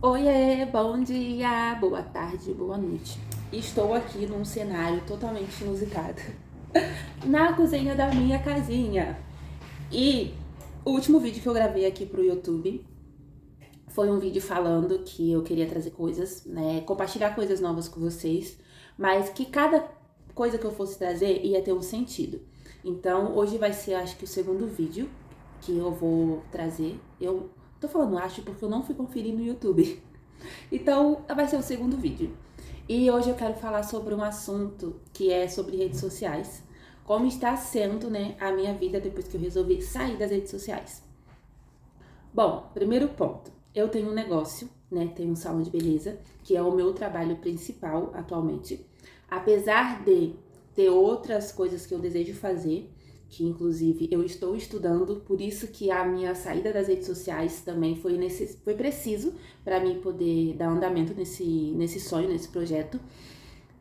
Oiê, bom dia, boa tarde, boa noite. Estou aqui num cenário totalmente inusitado, na cozinha da minha casinha. E o último vídeo que eu gravei aqui pro YouTube foi um vídeo falando que eu queria trazer coisas, né, compartilhar coisas novas com vocês, mas que cada coisa que eu fosse trazer ia ter um sentido. Então, hoje vai ser, acho que o segundo vídeo que eu vou trazer. Eu tô falando acho porque eu não fui conferir no YouTube. Então, vai ser o segundo vídeo. E hoje eu quero falar sobre um assunto que é sobre redes sociais. Como está sendo, né, a minha vida depois que eu resolvi sair das redes sociais. Bom, primeiro ponto. Eu tenho um negócio, né, tenho um salão de beleza, que é o meu trabalho principal atualmente. Apesar de ter outras coisas que eu desejo fazer, que inclusive eu estou estudando, por isso que a minha saída das redes sociais também foi preciso para mim poder dar andamento nesse sonho, nesse projeto.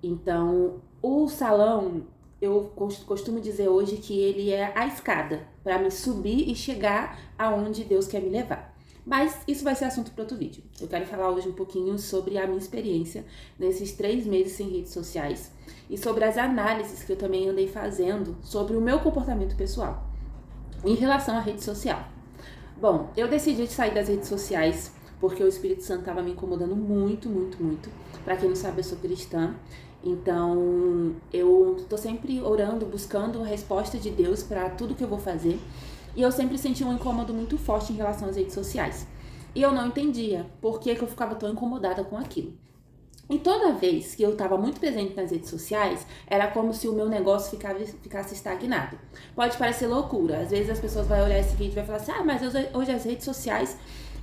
Então, o salão, eu costumo dizer hoje que ele é a escada para me subir e chegar aonde Deus quer me levar. Mas isso vai ser assunto para outro vídeo. Eu quero falar hoje um pouquinho sobre a minha experiência nesses 3 meses sem redes sociais e sobre as análises que eu também andei fazendo sobre o meu comportamento pessoal em relação à rede social. Bom, eu decidi sair das redes sociais porque o Espírito Santo estava me incomodando muito, muito, muito. Para quem não sabe, eu sou cristã. Então, eu tô sempre orando, buscando a resposta de Deus para tudo que eu vou fazer. E eu sempre senti um incômodo muito forte em relação às redes sociais. E eu não entendia por que eu ficava tão incomodada com aquilo. E toda vez que eu estava muito presente nas redes sociais, era como se o meu negócio ficasse estagnado. Pode parecer loucura. Às vezes as pessoas vão olhar esse vídeo e vai falar assim, mas hoje as redes sociais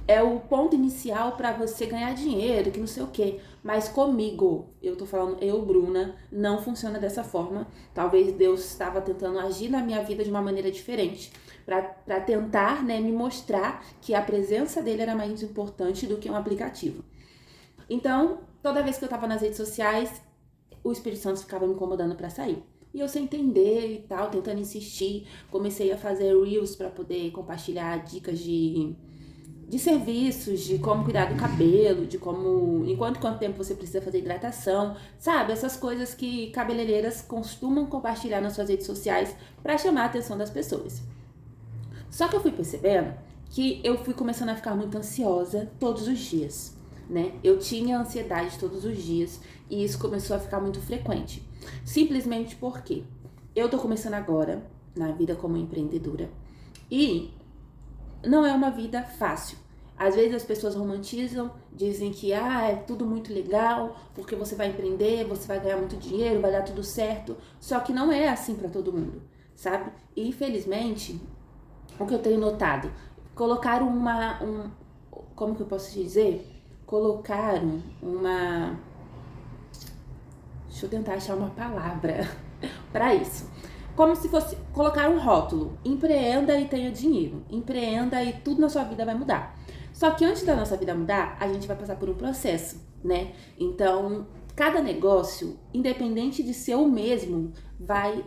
é o ponto inicial para você ganhar dinheiro, que não sei o quê. Mas comigo, eu tô falando, eu, Bruna, não funciona dessa forma. Talvez Deus estava tentando agir na minha vida de uma maneira diferente. Para tentar, né, me mostrar que a presença dele era mais importante do que um aplicativo. Então, toda vez que eu tava nas redes sociais, o Espírito Santo ficava me incomodando para sair. E eu sem entender e tal, tentando insistir, comecei a fazer reels para poder compartilhar dicas de serviços, de como cuidar do cabelo, de como, quanto tempo você precisa fazer hidratação, sabe? Essas coisas que cabeleireiras costumam compartilhar nas suas redes sociais para chamar a atenção das pessoas. Só que eu fui percebendo que eu fui começando a ficar muito ansiosa todos os dias, né? Eu tinha ansiedade todos os dias e isso começou a ficar muito frequente. Simplesmente porque eu tô começando agora na vida como empreendedora e não é uma vida fácil. Às vezes as pessoas romantizam, dizem que é tudo muito legal, porque você vai empreender, você vai ganhar muito dinheiro, vai dar tudo certo. Só que não é assim para todo mundo, sabe? E infelizmente, o que eu tenho notado, colocaram como que eu posso dizer? Colocaram uma, deixa eu tentar achar uma palavra para isso. Como se fosse colocar um rótulo: empreenda e tenha dinheiro, empreenda e tudo na sua vida vai mudar. Só que antes da nossa vida mudar, a gente vai passar por um processo, né? Então, cada negócio, independente de ser o mesmo, vai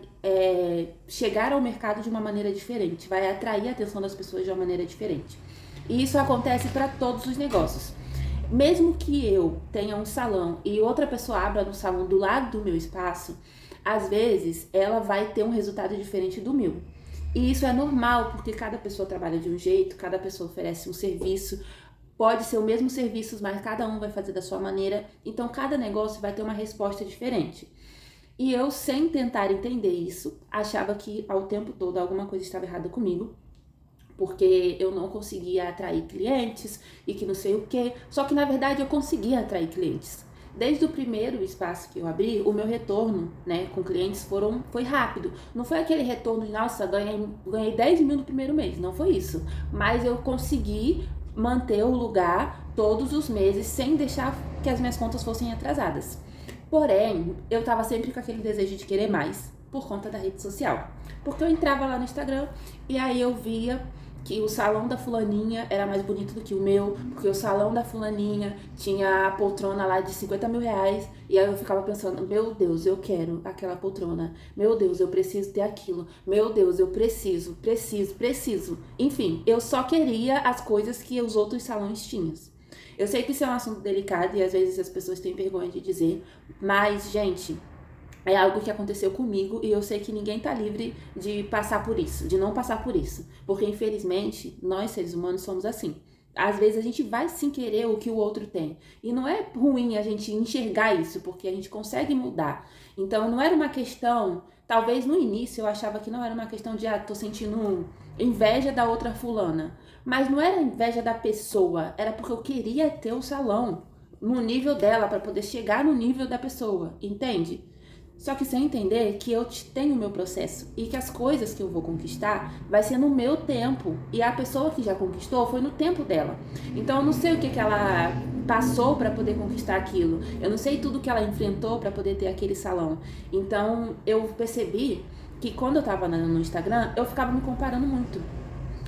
chegar ao mercado de uma maneira diferente, vai atrair a atenção das pessoas de uma maneira diferente. E isso acontece para todos os negócios. Mesmo que eu tenha um salão e outra pessoa abra no salão do lado do meu espaço, às vezes ela vai ter um resultado diferente do meu. E isso é normal, porque cada pessoa trabalha de um jeito, cada pessoa oferece um serviço, pode ser o mesmo serviço, mas cada um vai fazer da sua maneira, então cada negócio vai ter uma resposta diferente. E eu, sem tentar entender isso, achava que ao tempo todo alguma coisa estava errada comigo, porque eu não conseguia atrair clientes e que não sei o que. Só que na verdade eu conseguia atrair clientes. Desde o primeiro espaço que eu abri, o meu retorno, né, com clientes foi rápido. Não foi aquele retorno de, nossa, ganhei 10 mil no primeiro mês. Não foi isso. Mas eu consegui manter o lugar todos os meses sem deixar que as minhas contas fossem atrasadas. Porém, eu tava sempre com aquele desejo de querer mais por conta da rede social. Porque eu entrava lá no Instagram e aí eu via que o salão da fulaninha era mais bonito do que o meu, porque o salão da fulaninha tinha a poltrona lá de 50 mil reais, e aí eu ficava pensando, meu Deus, eu quero aquela poltrona, meu Deus, eu preciso ter aquilo, meu Deus, eu preciso. Enfim, eu só queria as coisas que os outros salões tinham. Eu sei que isso é um assunto delicado e às vezes as pessoas têm vergonha de dizer, mas, gente, é algo que aconteceu comigo e eu sei que ninguém tá livre de passar por isso, de não passar por isso. Porque, infelizmente, nós seres humanos somos assim. Às vezes a gente vai sim querer o que o outro tem. E não é ruim a gente enxergar isso, porque a gente consegue mudar. Então não era uma questão, talvez no início eu achava que não era uma questão de, tô sentindo inveja da outra fulana. Mas não era inveja da pessoa, era porque eu queria ter o salão no nível dela, para poder chegar no nível da pessoa, entende? Só que sem entender que eu tenho o meu processo e que as coisas que eu vou conquistar vai ser no meu tempo. E a pessoa que já conquistou foi no tempo dela. Então eu não sei o que ela passou para poder conquistar aquilo. Eu não sei tudo que ela enfrentou para poder ter aquele salão. Então eu percebi que quando eu tava no Instagram, eu ficava me comparando muito.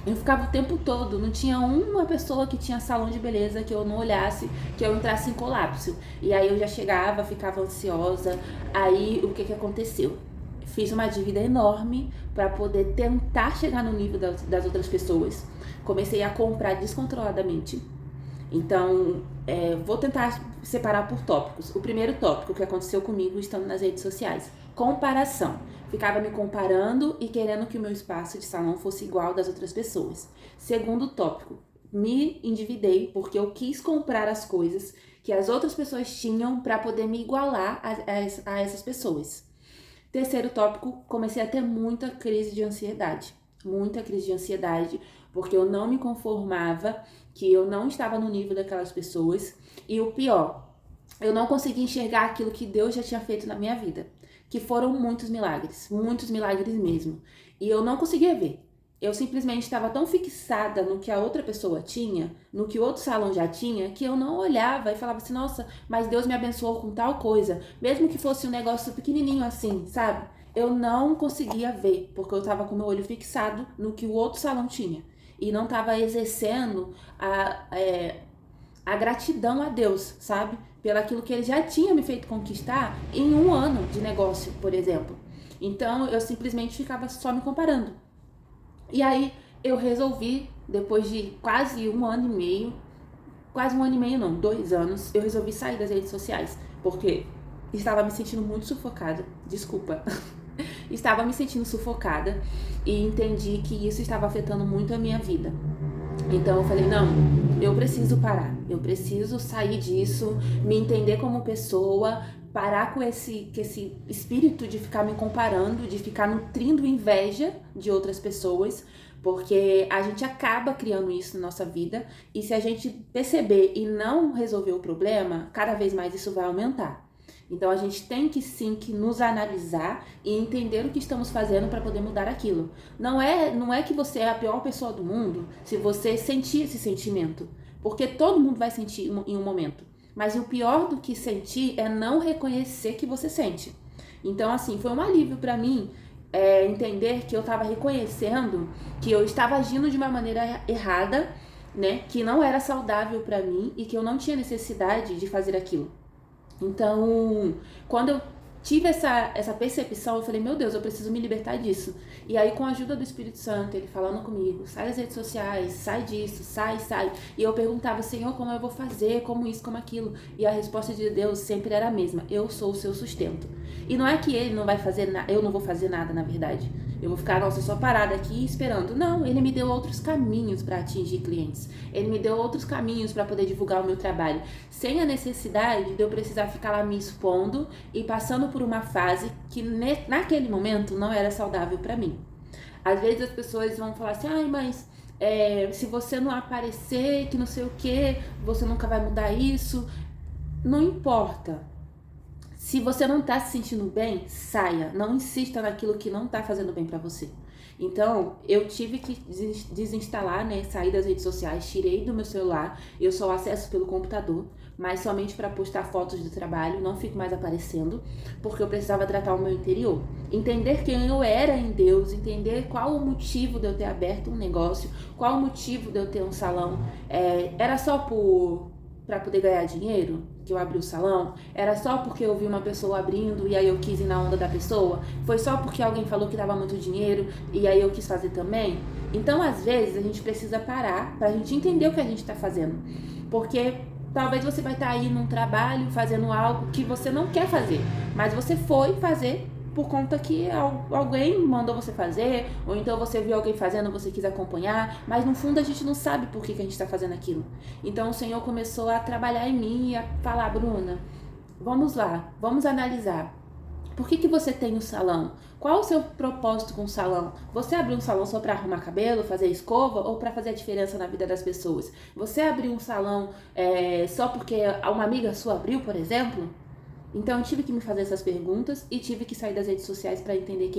Eu ficava o tempo todo, não tinha uma pessoa que tinha salão de beleza que eu não olhasse, que eu entrasse em colapso. E aí eu já chegava, ficava ansiosa. Aí o que aconteceu? Fiz uma dívida enorme para poder tentar chegar no nível das outras pessoas. Comecei a comprar descontroladamente. Então, vou tentar separar por tópicos. O primeiro tópico que aconteceu comigo estando nas redes sociais: comparação. Ficava me comparando e querendo que o meu espaço de salão fosse igual das outras pessoas. Segundo tópico, me endividei porque eu quis comprar as coisas que as outras pessoas tinham para poder me igualar a essas pessoas. Terceiro tópico, comecei a ter muita crise de ansiedade. Muita crise de ansiedade, porque eu não me conformava, que eu não estava no nível daquelas pessoas. E o pior, eu não conseguia enxergar aquilo que Deus já tinha feito na minha vida, que foram muitos milagres mesmo. E eu não conseguia ver. Eu simplesmente estava tão fixada no que a outra pessoa tinha, no que o outro salão já tinha, que eu não olhava e falava assim, nossa, mas Deus me abençoou com tal coisa. Mesmo que fosse um negócio pequenininho assim, sabe? Eu não conseguia ver, porque eu estava com meu olho fixado no que o outro salão tinha. E não estava exercendo a gratidão a Deus, sabe? Pelaquilo que ele já tinha me feito conquistar em um ano de negócio, por exemplo. Então, eu simplesmente ficava só me comparando. E aí, eu resolvi, depois de quase um ano e meio não, 2 anos, eu resolvi sair das redes sociais, porque estava me sentindo muito sufocada, desculpa. Estava me sentindo sufocada e entendi que isso estava afetando muito a minha vida. Então eu falei, não, eu preciso parar, eu preciso sair disso, me entender como pessoa, parar com esse espírito de ficar me comparando, de ficar nutrindo inveja de outras pessoas, porque a gente acaba criando isso na nossa vida e se a gente perceber e não resolver o problema, cada vez mais isso vai aumentar. Então a gente tem que sim que nos analisar e entender o que estamos fazendo para poder mudar aquilo. Não é que você é a pior pessoa do mundo se você sentir esse sentimento, porque todo mundo vai sentir em um momento. Mas o pior do que sentir é não reconhecer que você sente. Então assim, foi um alívio para mim entender que eu estava reconhecendo que eu estava agindo de uma maneira errada, né, que não era saudável para mim e que eu não tinha necessidade de fazer aquilo. Então, quando eu tive essa percepção, eu falei, meu Deus, eu preciso me libertar disso. E aí, com a ajuda do Espírito Santo, ele falando comigo, sai das redes sociais, sai disso, sai. E eu perguntava, Senhor, como eu vou fazer, como isso, como aquilo. E a resposta de Deus sempre era a mesma, eu sou o seu sustento. E não é que ele não vai fazer nada, eu não vou fazer nada, na verdade. Eu vou ficar, nossa, só parada aqui esperando. Não, ele me deu outros caminhos para atingir clientes. Ele me deu outros caminhos para poder divulgar o meu trabalho. Sem a necessidade de eu precisar ficar lá me expondo e passando por uma fase que naquele momento não era saudável para mim. Às vezes as pessoas vão falar assim, ai, mas se você não aparecer, que não sei o que, você nunca vai mudar isso. Não importa. Se você não tá se sentindo bem, saia. Não insista naquilo que não tá fazendo bem pra você. Então, eu tive que desinstalar, né? Sair das redes sociais, tirei do meu celular. Eu só acesso pelo computador, mas somente para postar fotos do trabalho. Não fico mais aparecendo, porque eu precisava tratar o meu interior. Entender quem eu era em Deus, entender qual o motivo de eu ter aberto um negócio, qual o motivo de eu ter um salão. Era só para poder ganhar dinheiro que eu abri o salão? Era só porque eu vi uma pessoa abrindo e aí eu quis ir na onda da pessoa? Foi só porque alguém falou que dava muito dinheiro e aí eu quis fazer também? Então, às vezes, a gente precisa parar pra gente entender o que a gente tá fazendo. Porque talvez você vai estar aí num trabalho fazendo algo que você não quer fazer, mas você foi fazer por conta que alguém mandou você fazer, ou então você viu alguém fazendo, você quis acompanhar, mas no fundo a gente não sabe por que a gente está fazendo aquilo. Então o Senhor começou a trabalhar em mim e a falar: Bruna, vamos lá, vamos analisar. Por que você tem um salão? Qual o seu propósito com o salão? Você abriu um salão só para arrumar cabelo, fazer escova ou para fazer a diferença na vida das pessoas? Você abriu um salão só porque uma amiga sua abriu, por exemplo? Então eu tive que me fazer essas perguntas e tive que sair das redes sociais para entender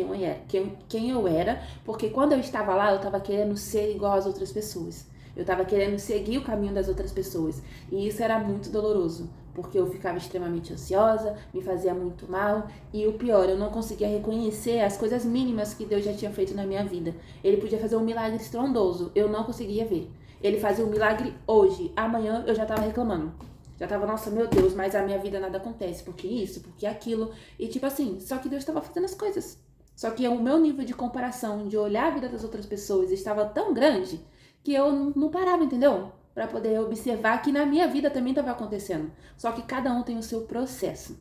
quem eu era, porque quando eu estava lá eu estava querendo ser igual às outras pessoas. Eu estava querendo seguir o caminho das outras pessoas e isso era muito doloroso, porque eu ficava extremamente ansiosa, me fazia muito mal e o pior, eu não conseguia reconhecer as coisas mínimas que Deus já tinha feito na minha vida. Ele podia fazer um milagre estrondoso, eu não conseguia ver. Ele fazia um milagre hoje, amanhã eu já estava reclamando. Já tava, nossa, meu Deus, mas a minha vida nada acontece, porque isso, porque aquilo. E tipo assim, só que Deus estava fazendo as coisas. Só que o meu nível de comparação, de olhar a vida das outras pessoas, estava tão grande que eu não parava, entendeu? Para poder observar que na minha vida também estava acontecendo. Só que cada um tem o seu processo.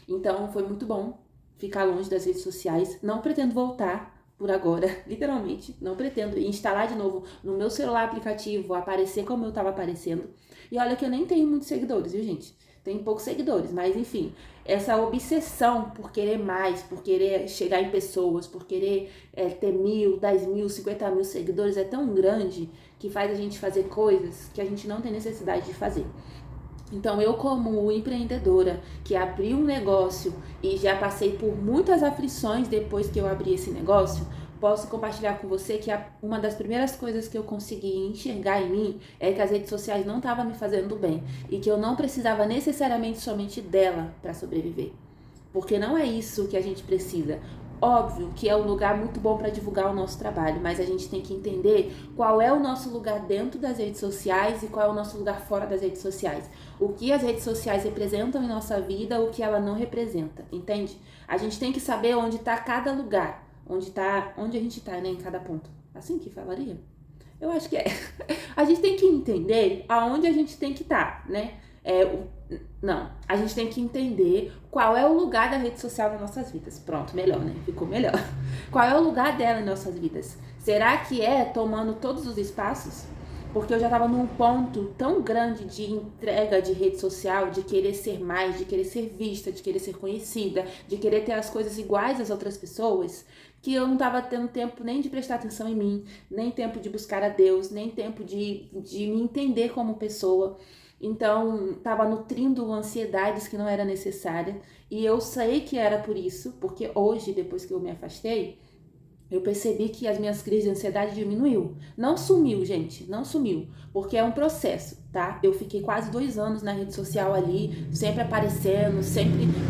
Então foi muito bom ficar longe das redes sociais. Não pretendo voltar por agora, literalmente. Não pretendo instalar de novo no meu celular aplicativo, aparecer como eu estava aparecendo. E olha que eu nem tenho muitos seguidores, viu, gente? Tenho poucos seguidores, mas enfim, essa obsessão por querer mais, por querer chegar em pessoas, por querer ter 1.000, 10.000, 50.000 seguidores é tão grande que faz a gente fazer coisas que a gente não tem necessidade de fazer. Então eu, como empreendedora que abri um negócio e já passei por muitas aflições depois que eu abri esse negócio, posso compartilhar com você que uma das primeiras coisas que eu consegui enxergar em mim é que as redes sociais não estavam me fazendo bem e que eu não precisava necessariamente somente dela para sobreviver. Porque não é isso que a gente precisa. Óbvio que é um lugar muito bom para divulgar o nosso trabalho, mas a gente tem que entender qual é o nosso lugar dentro das redes sociais e qual é o nosso lugar fora das redes sociais. O que as redes sociais representam em nossa vida, o que ela não representa, entende? A gente tem que saber onde está cada lugar. Onde a gente tá, né, em cada ponto. Assim que falaria? Eu acho que é. A gente tem que entender aonde a gente tem que estar, né? Não, a gente tem que entender qual é o lugar da rede social nas nossas vidas. Pronto, melhor, né? Ficou melhor. Qual é o lugar dela em nossas vidas? Será que é tomando todos os espaços? Porque eu já tava num ponto tão grande de entrega de rede social, de querer ser mais, de querer ser vista, de querer ser conhecida, de querer ter as coisas iguais às outras pessoas, que eu não tava tendo tempo nem de prestar atenção em mim, nem tempo de buscar a Deus, nem tempo de me entender como pessoa. Então, tava nutrindo ansiedades que não era necessária. E eu sei que era por isso, porque hoje, depois que eu me afastei, eu percebi que as minhas crises de ansiedade diminuiu. Não sumiu, gente, não sumiu, porque é um processo, tá? Eu fiquei quase 2 anos na rede social ali, sempre aparecendo,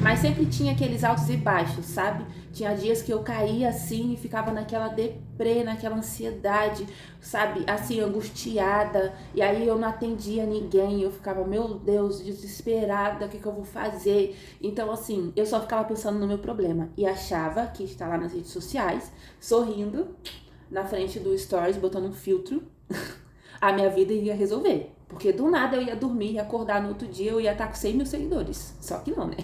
mas sempre tinha aqueles altos e baixos, sabe? Tinha dias que eu caía assim e ficava naquela deprê, naquela ansiedade, sabe? Assim, angustiada, e aí eu não atendia ninguém, eu ficava, meu Deus, desesperada, o que eu vou fazer? Então, assim, eu só ficava pensando no meu problema e achava que está lá nas redes sociais, sorrindo na frente do stories, botando um filtro, a minha vida ia resolver. Porque do nada eu ia dormir e acordar no outro dia eu ia estar com 100.000 seguidores. Só que não, né?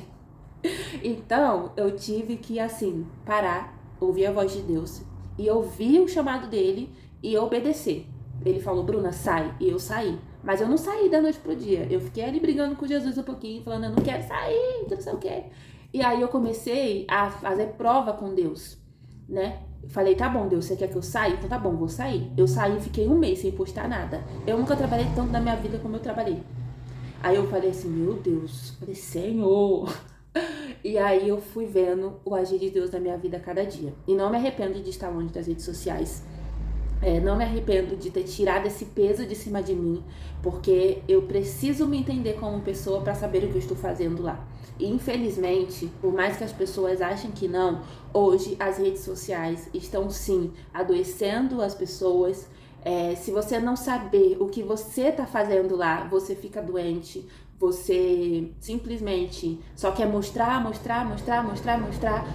Então eu tive que, assim, parar, ouvir a voz de Deus e ouvir o chamado dele e obedecer. Ele falou, Bruna, sai. E eu saí. Mas eu não saí da noite pro dia. Eu fiquei ali brigando com Jesus um pouquinho, falando, eu não quero sair, não sei o quê. E aí eu comecei a fazer prova com Deus, né? Falei, tá bom, Deus, você quer que eu saia? Então tá bom, vou sair. Eu saí e fiquei 1 mês sem postar nada. Eu nunca trabalhei tanto na minha vida como eu trabalhei. Aí eu falei assim, meu Deus, falei, Senhor. E aí eu fui vendo o agir de Deus na minha vida a cada dia. E não me arrependo de estar longe das redes sociais. Não me arrependo de ter tirado esse peso de cima de mim, porque eu preciso me entender como pessoa para saber o que eu estou fazendo lá. E infelizmente, por mais que as pessoas achem que não, hoje as redes sociais estão sim adoecendo as pessoas, Se você não saber o que você tá fazendo lá, você fica doente, você simplesmente só quer mostrar,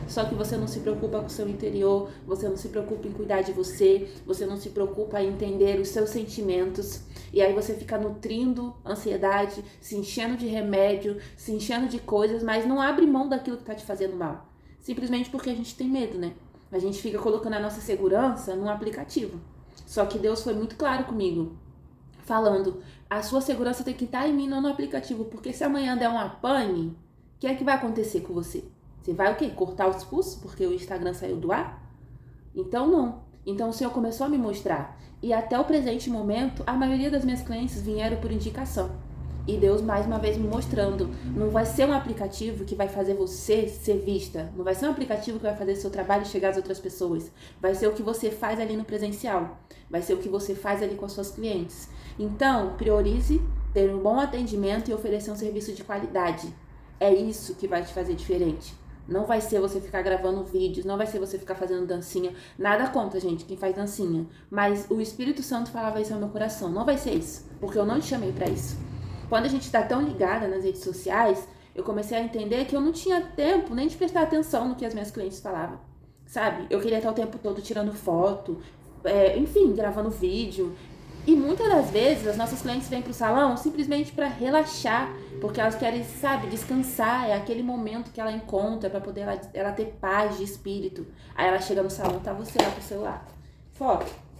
só que você não se preocupa com o seu interior, você não se preocupa em cuidar de você, você não se preocupa em entender os seus sentimentos, e aí você fica nutrindo ansiedade, se enchendo de remédio, se enchendo de coisas, mas não abre mão daquilo que tá te fazendo mal. Simplesmente porque a gente tem medo, né? A gente fica colocando a nossa segurança num aplicativo. Só que Deus foi muito claro comigo, falando, a sua segurança tem que estar em mim, não no aplicativo, porque se amanhã der uma pane, o que é que vai acontecer com você? Você vai o quê? Cortar os pulsos porque o Instagram saiu do ar? Então não. Então o Senhor começou a me mostrar. E até o presente momento, a maioria das minhas clientes vieram por indicação. E Deus mais uma vez me mostrando, não vai ser um aplicativo que vai fazer você ser vista, não vai ser um aplicativo que vai fazer seu trabalho chegar às outras pessoas, vai ser o que você faz ali no presencial, vai ser o que você faz ali com as suas clientes. Então, priorize ter um bom atendimento e oferecer um serviço de qualidade. É isso que vai te fazer diferente. Não vai ser você ficar gravando vídeos, não vai ser você ficar fazendo dancinha. Nada contra, gente, quem faz dancinha. Mas o Espírito Santo falava isso ao meu coração. Não vai ser isso, porque eu não te chamei pra isso. Quando a gente tá tão ligada nas redes sociais, eu comecei a entender que eu não tinha tempo nem de prestar atenção no que as minhas clientes falavam, sabe? Eu queria estar o tempo todo tirando foto, enfim, gravando vídeo. E muitas das vezes as nossas clientes vêm pro salão simplesmente para relaxar, porque elas querem, sabe, descansar. É aquele momento que ela encontra para poder ela ter paz de espírito. Aí ela chega no salão, tá você lá com o celular.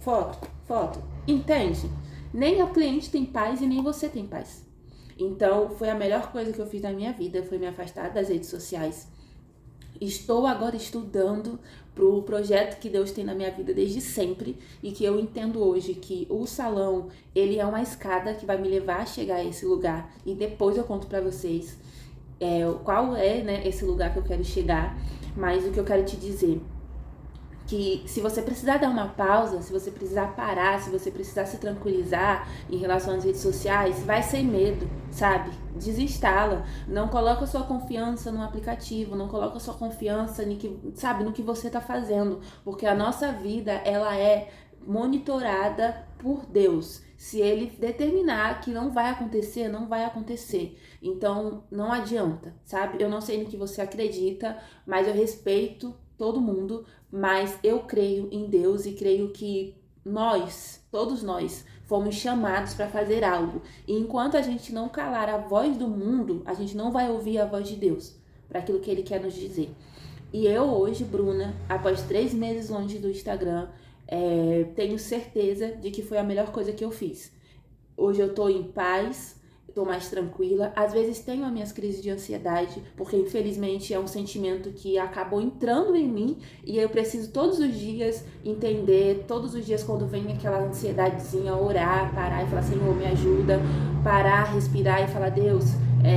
Foto. Entende? Nem a cliente tem paz e nem você tem paz. Então, foi a melhor coisa que eu fiz na minha vida, foi me afastar das redes sociais. Estou agora estudando pro projeto que Deus tem na minha vida desde sempre e que eu entendo hoje que o salão, ele é uma escada que vai me levar a chegar a esse lugar. E depois eu conto pra vocês qual é, né, esse lugar que eu quero chegar. Mas o que eu quero te dizer, que se você precisar dar uma pausa, se você precisar parar, se você precisar se tranquilizar em relação às redes sociais, vai sem medo, sabe? Desinstala. Não coloca sua confiança no aplicativo, não coloca sua confiança no que você tá fazendo, porque a nossa vida, ela é monitorada por Deus. Se Ele determinar que não vai acontecer, não vai acontecer. Então, não adianta, sabe? Eu não sei no que você acredita, mas eu respeito todo mundo, mas eu creio em Deus e creio que todos nós, fomos chamados para fazer algo. E enquanto a gente não calar a voz do mundo, a gente não vai ouvir a voz de Deus, para aquilo que Ele quer nos dizer. E eu hoje, Bruna, após 3 meses longe do Instagram, tenho certeza de que foi a melhor coisa que eu fiz. Hoje eu tô em paz, tô mais tranquila. Às vezes tenho as minhas crises de ansiedade, porque infelizmente é um sentimento que acabou entrando em mim e eu preciso todos os dias entender, todos os dias quando vem aquela ansiedadezinha, orar, parar e falar, Senhor, me ajuda, parar, respirar e falar, Deus,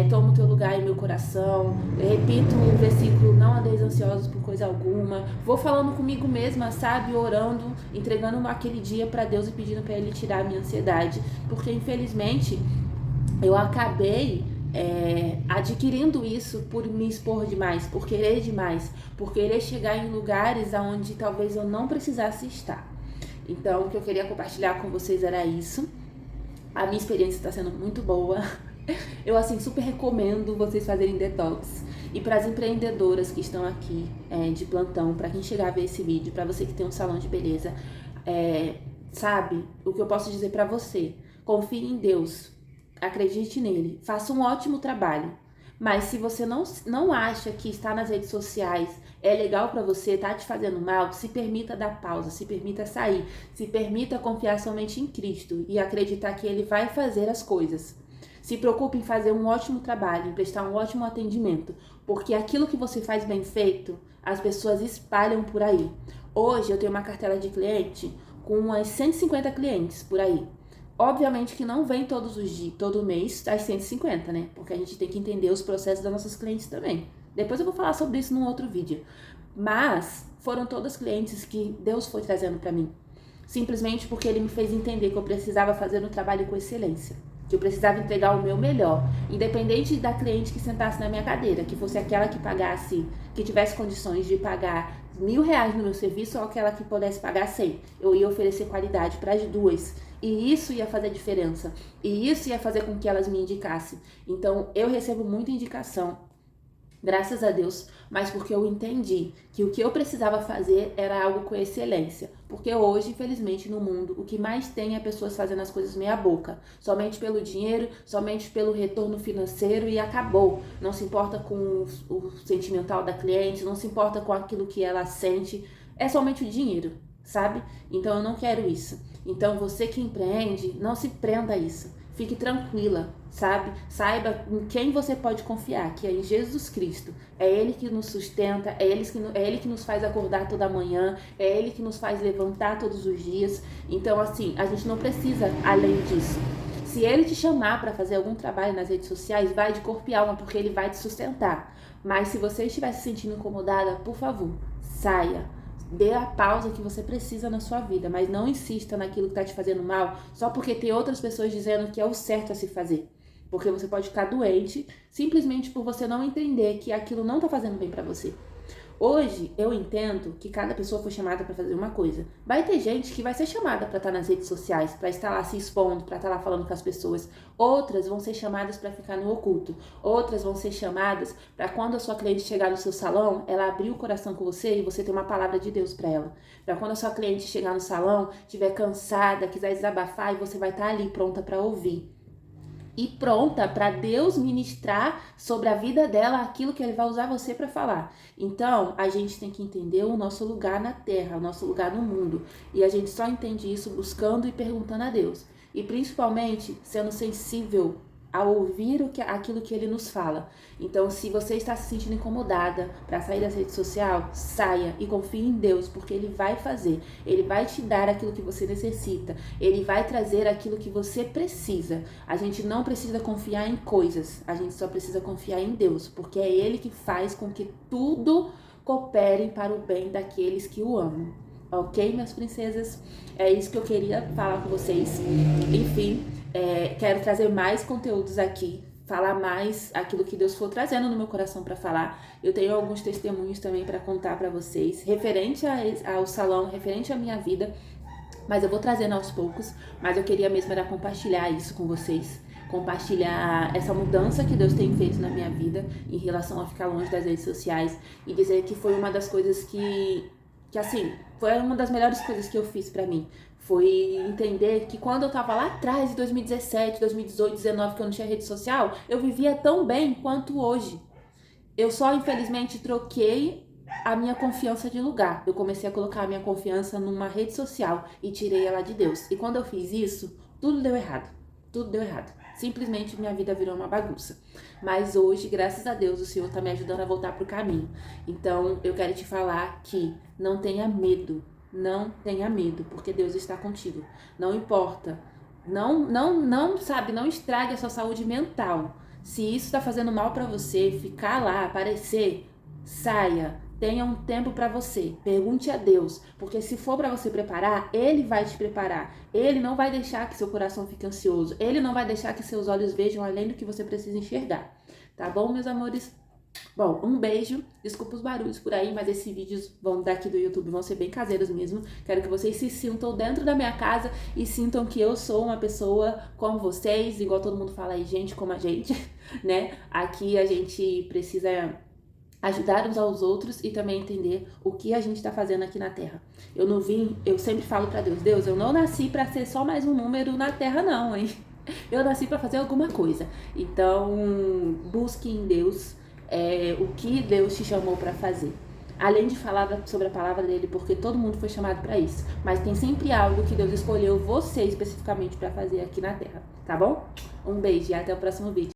toma o teu lugar em meu coração. Eu repito o versículo, não andeis ansiosos por coisa alguma. Vou falando comigo mesma, sabe, orando, entregando aquele dia para Deus e pedindo para Ele tirar a minha ansiedade, porque infelizmente eu acabei adquirindo isso por me expor demais, por querer demais, por querer chegar em lugares onde talvez eu não precisasse estar. Então, o que eu queria compartilhar com vocês era isso. A minha experiência está sendo muito boa. Eu, assim, super recomendo vocês fazerem detox. E para as empreendedoras que estão aqui de plantão, para quem chegar a ver esse vídeo, para você que tem um salão de beleza, sabe, o que eu posso dizer para você? Confie em Deus. Acredite nele, faça um ótimo trabalho, mas se você não acha que estar nas redes sociais é legal pra você, tá te fazendo mal, se permita dar pausa, se permita sair, se permita confiar somente em Cristo e acreditar que Ele vai fazer as coisas. Se preocupe em fazer um ótimo trabalho, em prestar um ótimo atendimento, porque aquilo que você faz bem feito, as pessoas espalham por aí. Hoje eu tenho uma cartela de cliente com umas 150 clientes por aí. Obviamente que não vem todos os dias, todo mês, as 150, né? Porque a gente tem que entender os processos das nossas clientes também. Depois eu vou falar sobre isso num outro vídeo. Mas foram todas clientes que Deus foi trazendo pra mim. Simplesmente porque Ele me fez entender que eu precisava fazer um trabalho com excelência. Que eu precisava entregar o meu melhor. Independente da cliente que sentasse na minha cadeira, que fosse aquela que pagasse, que tivesse condições de pagar R$ 1.000 no meu serviço ou aquela que pudesse pagar 100. Eu ia oferecer qualidade para as duas. E isso ia fazer diferença. E isso ia fazer com que elas me indicassem. Então, eu recebo muita indicação, graças a Deus, mas porque eu entendi que o que eu precisava fazer era algo com excelência. Porque hoje, infelizmente, no mundo, o que mais tem é pessoas fazendo as coisas meia boca. Somente pelo dinheiro, somente pelo retorno financeiro e acabou. Não se importa com o sentimental da cliente, não se importa com aquilo que ela sente. É somente o dinheiro, sabe? Então eu não quero isso. Então você que empreende, não se prenda a isso. Fique tranquila, sabe? Saiba em quem você pode confiar, que é em Jesus Cristo. É Ele que nos sustenta, é Ele que nos faz acordar toda manhã, é Ele que nos faz levantar todos os dias. Então, assim, a gente não precisa além disso. Se Ele te chamar para fazer algum trabalho nas redes sociais, vai de corpo e alma, porque Ele vai te sustentar. Mas se você estiver se sentindo incomodada, por favor, saia. Dê a pausa que você precisa na sua vida, mas não insista naquilo que está te fazendo mal só porque tem outras pessoas dizendo que é o certo a se fazer. Porque você pode ficar doente simplesmente por você não entender que aquilo não está fazendo bem para você. Hoje, eu entendo que cada pessoa foi chamada para fazer uma coisa. Vai ter gente que vai ser chamada para estar nas redes sociais, para estar lá se expondo, para estar lá falando com as pessoas. Outras vão ser chamadas para ficar no oculto. Outras vão ser chamadas para quando a sua cliente chegar no seu salão, ela abrir o coração com você e você ter uma palavra de Deus para ela. Para quando a sua cliente chegar no salão, estiver cansada, quiser desabafar, e você vai estar ali pronta para ouvir. E pronta para Deus ministrar sobre a vida dela aquilo que Ele vai usar você para falar. Então, a gente tem que entender o nosso lugar na terra, o nosso lugar no mundo. E a gente só entende isso buscando e perguntando a Deus. E principalmente sendo sensível a ouvir aquilo que Ele nos fala. Então, se você está se sentindo incomodada para sair das redes sociais, saia e confie em Deus, porque Ele vai fazer. Ele vai te dar aquilo que você necessita. Ele vai trazer aquilo que você precisa. A gente não precisa confiar em coisas, a gente só precisa confiar em Deus, porque é Ele que faz com que tudo coopere para o bem daqueles que o amam. Ok, minhas princesas? É isso que eu queria falar com vocês. Enfim, quero trazer mais conteúdos aqui, falar mais aquilo que Deus for trazendo no meu coração para falar. Eu tenho alguns testemunhos também para contar para vocês, referente ao salão, referente à minha vida, mas eu vou trazendo aos poucos. Mas eu queria mesmo era compartilhar isso com vocês, compartilhar essa mudança que Deus tem feito na minha vida em relação a ficar longe das redes sociais e dizer que foi uma das coisas que assim, foi uma das melhores coisas que eu fiz pra mim. Foi entender que quando eu tava lá atrás, em 2017, 2018, 2019, que eu não tinha rede social, eu vivia tão bem quanto hoje. Eu só, infelizmente, troquei a minha confiança de lugar. Eu comecei a colocar a minha confiança numa rede social e tirei ela de Deus. E quando eu fiz isso, tudo deu errado. Tudo deu errado. Simplesmente minha vida virou uma bagunça. Mas hoje, graças a Deus, o Senhor tá me ajudando a voltar pro caminho. Então, eu quero te falar que não tenha medo. Não tenha medo, porque Deus está contigo. Não importa. Não estrague a sua saúde mental. Se isso tá fazendo mal pra você, ficar lá, aparecer, saia. Tenha um tempo para você. Pergunte a Deus, porque se for para você preparar, Ele vai te preparar. Ele não vai deixar que seu coração fique ansioso. Ele não vai deixar que seus olhos vejam além do que você precisa enxergar. Tá bom, meus amores? Bom, um beijo. Desculpa os barulhos por aí, mas esses vídeos daqui do YouTube vão ser bem caseiros mesmo. Quero que vocês se sintam dentro da minha casa e sintam que eu sou uma pessoa como vocês, igual todo mundo fala aí, gente como a gente, né? Aqui a gente precisa ajudar uns aos outros e também entender o que a gente está fazendo aqui na Terra. Eu sempre falo para Deus, Deus, eu não nasci para ser só mais um número na Terra não, hein? Eu nasci para fazer alguma coisa. Então, busque em Deus o que Deus te chamou para fazer. Além de falar sobre a palavra dele, porque todo mundo foi chamado para isso. Mas tem sempre algo que Deus escolheu você especificamente para fazer aqui na Terra, tá bom? Um beijo e até o próximo vídeo.